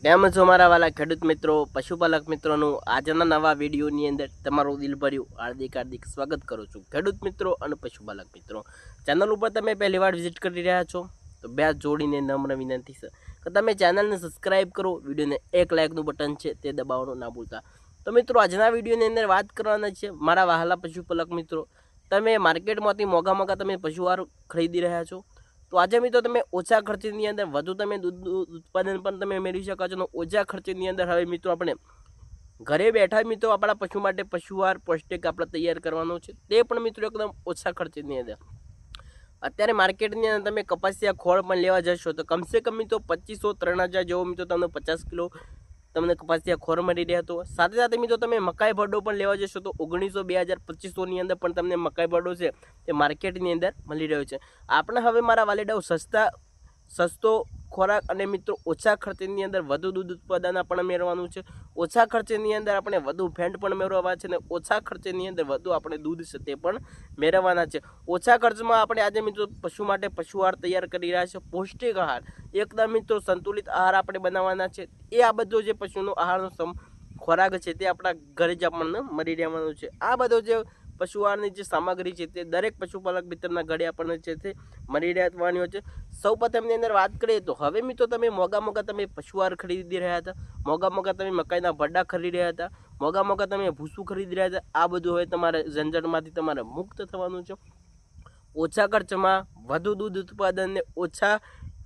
કેમ છો મારા વાલા ખેડૂત મિત્રો, પશુપાલક મિત્રોનું આજના નવા વિડીયોની અંદર તમારું દિલભર્યું હાર્દિક સ્વાગત કરું છું। ખેડૂત મિત્રો અને પશુપાલક મિત્રો, ચેનલ ઉપર તમે પહેલી વાર વિઝિટ કરી રહ્યા છો તો બે હાથ જોડીને નમ્ર વિનંતી છે કે તમે ચેનલને સબસ્ક્રાઈબ કરો, વિડીયોને એક લાઇકનું બટન છે તે દબાવવાનું ના ભૂલતા। તો મિત્રો, આજના વિડીયોની અંદર વાત કરવાના છે મારા વહાલા પશુપાલક મિત્રો, તમે માર્કેટમાંથી મોંઘા તમે પશુઆહાર ખરીદી રહ્યા છો તો આજે મિત્રો તમે ઓછા ખર્ચની અંદર વધુ તમે દૂધ ઉત્પાદન પણ તમે મેળવી શકો છો। ઓછા ખર્ચની અંદર હવે મિત્રો આપણે ઘરે બેઠા મિત્રો આપણા પશુ માટે પશુઆહાર પૌષ્ટિક આપણે તૈયાર કરવાનો છે, તે પણ મિત્રો એકદમ ઓછા ખર્ચની અંદર। અત્યારે માર્કેટની અંદર તમે કપાસિયા ખોળ પણ લેવા જશો તો કમસે કમ મિત્રો 2500-3000 જેવો મિત્રો તમને 50 કિલો તમને કપાસિયા ખોળ મળી રહ્યા હતો। સાથે સાથે મિત્રો તમે મકાઈ ભડ્ડો પણ લેવા જશો તો 1900, 2000, 2500ની અંદર પણ તમને મકાઈ ભડ્ડો છે તે માર્કેટની અંદર મળી રહ્યો છે। આપણે હવે મારા વાલીડાઓ સસ્તો ખોરાક અને મિત્રો ઓછા ખર્ચની અંદર વધુ દૂધ ઉત્પાદન આપણે મેળવવાનું છે। ઓછા ખર્ચની અંદર આપણે વધુ ફેટ પણ મેળવવા છે અને ઓછા ખર્ચની અંદર વધુ આપણે દૂધ છે તે પણ મેળવવાના છે। ઓછા ખર્ચમાં આપણે આજે મિત્રો પશુ માટે પશુઆહાર તૈયાર કરી રહ્યા છે, પૌષ્ટિક આહાર એકદમ મિત્રો સંતુલિત આહાર આપણે બનાવવાના છે। એ આ બધો જે પશુનો આહારનો ખોરાક છે તે આપણા ઘરે જ આપણને મળી રહેવાનો છે। આ બધો જે પશુઆહારની જે સામગ્રી છે તે દરેક પશુપાલક મિત્રના ઘરે આપણને છે તે મળી રહેવાની છે। સૌ પ્રથમની અંદર વાત કરીએ તો હવે મિત્રો તમે મોંઘા તમે પશુઆહાર ખરીદી રહ્યા હતા, મોંઘા તમે મકાઈના ભડ્ડા ખરીદી રહ્યા હતા, મોંઘા તમે ભૂસું ખરીદી રહ્યા હતા, આ બધું હવે તમારે ઝંઝટમાંથી તમારે મુક્ત થવાનું છે। ઓછા ખર્ચમાં વધુ દૂધ ઉત્પાદન ને ઓછા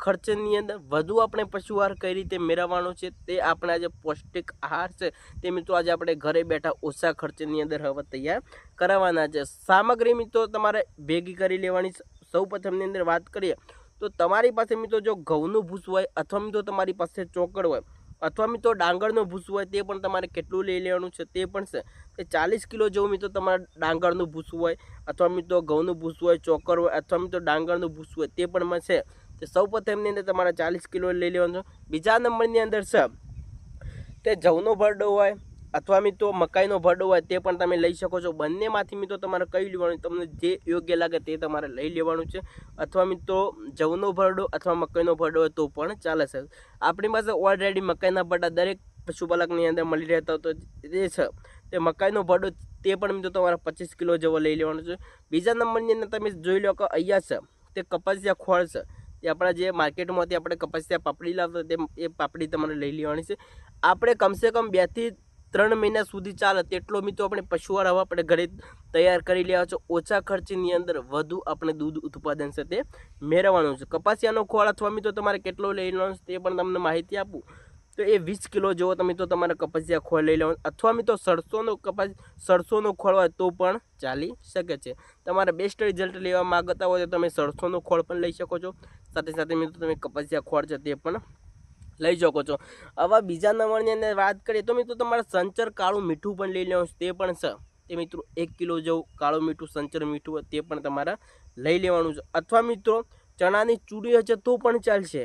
ખર્ચની અંદર વધુ આપણે પશુઆહાર કઈ રીતે મેળવવાનો છે તે આપણા જે પૌષ્ટિક આહાર છે તે મિત્રો આજે આપણે ઘરે બેઠા ઓછા ખર્ચની અંદર હવે તૈયાર કરાવવાના છે। સામગ્રી મિત્રો તમારે ભેગી કરી લેવાની। સૌ પ્રથમની અંદર વાત કરીએ તો તમારી પાસે મિત્રો જો ઘઉંનું ભૂસું હોય અથવા મિત્રો તમારી પાસે ચોકડ હોય અથવા મિત્રો ડાંગરનું ભૂસું હોય તે પણ તમારે કેટલું લઈ લેવાનું છે તે પણ છે તે 40 કિલો જેવું મિત્રો તમારે ડાંગરનું ભૂસું હોય અથવા મિત્રો ઘઉંનું ભૂસું હોય, ચોકર હોય અથવા મિત્રો ડાંગરનું ભૂસું હોય તે પણ છે તે સૌ પ્રથમની અંદર તમારે 40 કિલો લઈ લેવાનું છે। બીજા નંબરની અંદર છે તે જવનો ભરડો હોય અથવા મિત્રો મકાઈનો ભરડો હોય તે પણ તમે લઈ શકો છો। બંનેમાંથી મિત્રો તમારે કઈ લેવાનું, તમને જે યોગ્ય લાગે તે તમારે લઈ લેવાનું છે। અથવા મિત્રો જવનો ભરડો અથવા મકાઈનો ભરડો હોય તો પણ ચાલે છે। આપણી પાસે ઓલરેડી મકાઈના ભરડા દરેક પશુપાલકની અંદર મળી રહેતા તો તે છે તે મકાઈનો ભરડો તે પણ મિત્રો તમારે 25 કિલો જેવો લઈ લેવાનો છે। બીજા નંબરની અંદર તમે જોઈ લો કે અહીંયા છે તે કપાસિયા ખોળ છે, તે આપણા જે માર્કેટમાંથી આપણે કપાસિયા પાપડી લાવતા તે એ પાપડી તમારે લઈ લેવાની છે। આપણે કમસે કમ 2 થી 3 મહિના સુધી ચાલે તેટલો મિત્રો આપણે પશુઆહાર હવે આપણે ઘરે તૈયાર કરી લેવા છે। ઓછા ખર્ચની અંદર વધુ આપણે દૂધ ઉત્પાદન છે તે મેળવવાનું છે। કપાસિયાનો ખોળ અથવા મિત્રો તમારે કેટલો લઈ લેવાનો છે તે પણ તમને માહિતી આપું તો એ 20 કિલો જેવો તમે તો તમારે કપાસિયા ખોળ લઈ લેવાનો અથવા મિત્રો સરસોનો ખોળ હોય તો પણ ચાલી શકે છે। તમારે બેસ્ટ રિઝલ્ટ લેવા માંગતા હોય તો તમે સરસોનો ખોળ પણ લઈ શકો છો, સાથે સાથે મિત્રો તમે કપાસિયા ખોળ છે તે પણ લઈ શકો છો। હવે બીજા નંબરની અંદર વાત કરીએ તો મિત્રો તમારે સંચર કાળું મીઠું પણ લઈ લેવાનું તે પણ છે તે મિત્રો 1 કિલો જેવું કાળું મીઠું સંચર મીઠું હોય તે પણ તમારે લઈ લેવાનું છે। અથવા મિત્રો ચણાની ચૂરી હશે તો પણ ચાલશે,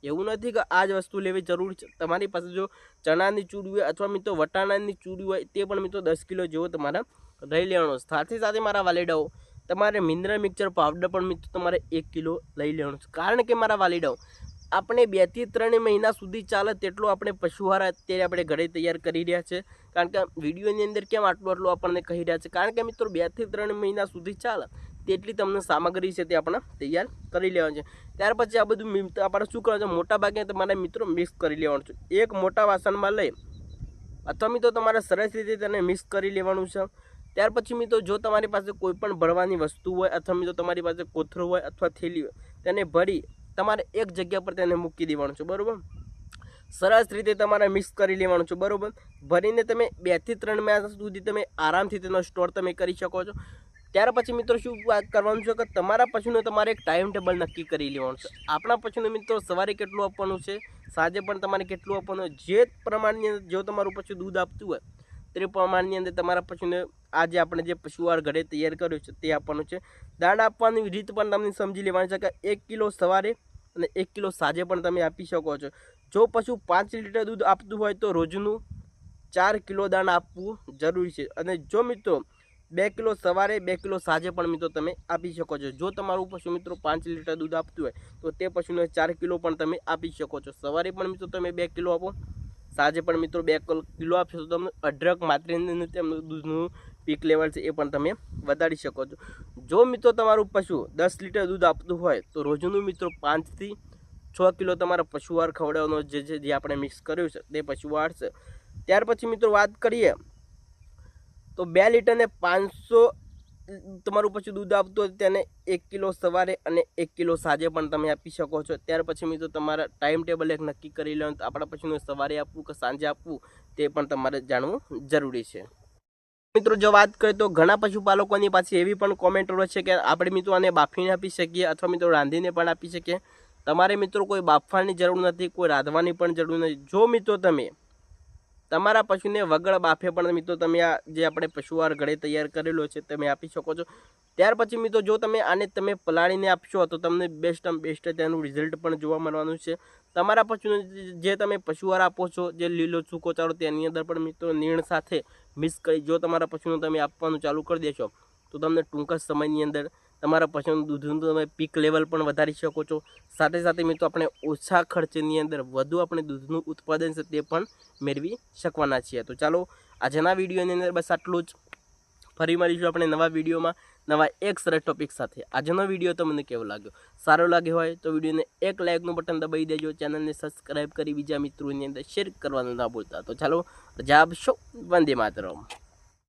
એવું નથી કે આ જ વસ્તુ લેવી જરૂર છે। તમારી પાસે જો ચણાની ચૂરી હોય અથવા મિત્રો વટાણાની ચૂરી હોય તે પણ મિત્રો 10 કિલો જેવો તમારે લઈ લેવાનો છે। સાથે સાથે મારા વાલીડાઓ તમારે મિનરલ મિક્સર પાવડર પણ મિત્રો તમારે 1 કિલો લઈ લેવાનો છે, કારણ કે મારા વાલીડાઓ આપણે 2 થી 3 મહિના સુધી ચાલે તેટલો આપણે પશુઆહાર અત્યારે આપણે ઘરે તૈયાર કરી રહ્યા છે। કારણ કે વિડીયોની અંદર કેમ આટલું આપણને કહી રહ્યા છે, કારણ કે મિત્રો 2 થી 3 મહિના સુધી ચાલે તેટલી તમને સામગ્રી છે તે આપણે તૈયાર કરી લેવાની છે। ત્યાર પછી આ બધું આપણે શું કરવાનું છે, મોટા ભાગે તમારે મિત્રો મિક્સ કરી લેવાનું છે। એક મોટા વાસણમાં લઈ અથવા મિત્રો તમારે સરસ રીતે તેને મિક્સ કરી લેવાનું છે। ત્યાર પછી મિત્રો જો તમારી પાસે કોઈ પણ ભરવાની વસ્તુ હોય અથવા મિત્રો તમારી પાસે કોથળો હોય અથવા થેલી હોય તેને ભરી તમારે એક જગ્યા પર તેને મૂકી દેવાનું છે, બરાબર। સરસ રીતે તમારે મિક્સ કરી લેવાનું છે, બરાબર। ભરીને તમે 2 થી 3 મહિના સુધી તમે આરામથી તેનો સ્ટોર તમે કરી શકો છો। ત્યાર પછી મિત્રો શું કરવાનું છે કે તમારા પશુને તમારે એક ટાઈમ ટેબલ નક્કી કરી લેવાનું છે। આપણા પશુને મિત્રો સવારે કેટલું આપવાનું છે, સાંજે પણ તમારે કેટલું આપવાનું, જે પ્રમાણની જો તમારું પશુ દૂધ આપતું હોય તે પ્રમાણની અંદર તમારા પશુને આજે આપણે જે પશુઆહાર ઘરે તૈયાર કર્યો છે તે આપવાનું છે। દાણા આપવાની રીત પણ તમને સમજી લેવાની છે કે 1 કિલો સવારે અને 1 કિલો સાંજે પણ તમે આપી શકો છો। જો પશુ 5 લીટર દૂધ આપતું હોય તો રોજનું 4 કિલો દાણા આપવું જરૂરી છે, અને જો મિત્રો 2 કિલો સવારે 2 કિલો સાંજે પણ મિત્રો તમે આપી શકો છો। જો તમારું પશુ મિત્રો 5 લીટર દૂધ આપતું હોય તો તે પશુને 4 કિલો પણ તમે આપી શકો છો। સવારે પણ મિત્રો તમે 2 કિલો આપો સાંજે પણ મિત્રો 2 કિલો આપશો તો તમને 18 માત્રાની તેમનું દૂધનું પીક લેવલ છે એ પણ તમે વધારી શકો છો. જો મિત્રો તમારું પશુ 10 લીટર દૂધ આપતું હોય તો રોજનું મિત્રો 5 થી 6 કિલો તમારા પશુઆહાર ખવડાવવાનો જે આપણે મિક્સ કર્યું છે તે પશુઆહાર છે. ત્યાર પછી મિત્રો વાત કરીએ તો 2 લીટર ને 500 તમારું પછી દૂધ આપતું હોય તેને 1 કિલો સવારે અને 1 કિલો સાંજે પણ તમે આપી શકો છો. ત્યાર પછી મિત્રો તમારા ટાઈમ ટેબલ એક નક્કી કરી લેવાનું, તો આપણા પશુને સવારે આપવું કે સાંજે આપવું તે પણ તમારે જાણવું જરૂરી છે. મિત્રો જો વાત કરીએ તો ઘણા પશુપાલકોની પાસે એવી પણ કોમેન્ટો છે કે આપણે મિત્રો આને બાફીને આપી શકીએ અથવા મિત્રો રાંધીને પણ આપી શકીએ. તમારે મિત્રો કોઈ બાફવાની જરૂર નથી, કોઈ રાંધવાની પણ જરૂર નથી. જો મિત્રો તમે તમારા પશુને વગર બાફે પણ મિત્રો તમે આ જે આપણે પશુઆહાર ઘરે તૈયાર કરેલો છે તમે આપી શકો છો. ત્યાર પછી મિત્રો જો તમે આને તમે પલાળીને આપશો તો તમને બેસ્ટ તેનું રિઝલ્ટ પણ જોવા મળવાનું છે. તમારા પશુને જે તમે પશુઆહાર આપો છો, જે લીલો સૂકો ચારો તેની અંદર પણ મિત્રો નીણ સાથે મિક્સ કરી જો તમારા પશુને તમે આપવાનું ચાલુ કરી દેશો તો તમને ટૂંક જ સમયની અંદર તમારા પશુનું દૂધનું તમે પીક લેવલ પણ વધારી શકો છો. સાથે સાથે મિત્રો આપણે ઓછા ખર્ચની અંદર વધુ આપણે દૂધનું ઉત્પાદન છે તે પણ મેળવી શકવાના છીએ. તો ચાલો આજના વિડીયોની અંદર બસ આટલું જ. ફરી મળીશું આપણે નવા વિડીયોમાં નવા એક સરસ ટોપિક સાથે. આજનો વિડીયો તમને કેવો લાગ્યો? સારો લાગ્યો હોય તો વિડીયોને એક લાઇકનું બટન દબાવી દેજો. ચેનલને સબસ્ક્રાઈબ કરી બીજા મિત્રોની અંદર શેર કરવાનું ના ભૂલતા. તો ચાલો રજા આપશો. વંદે માતરમ.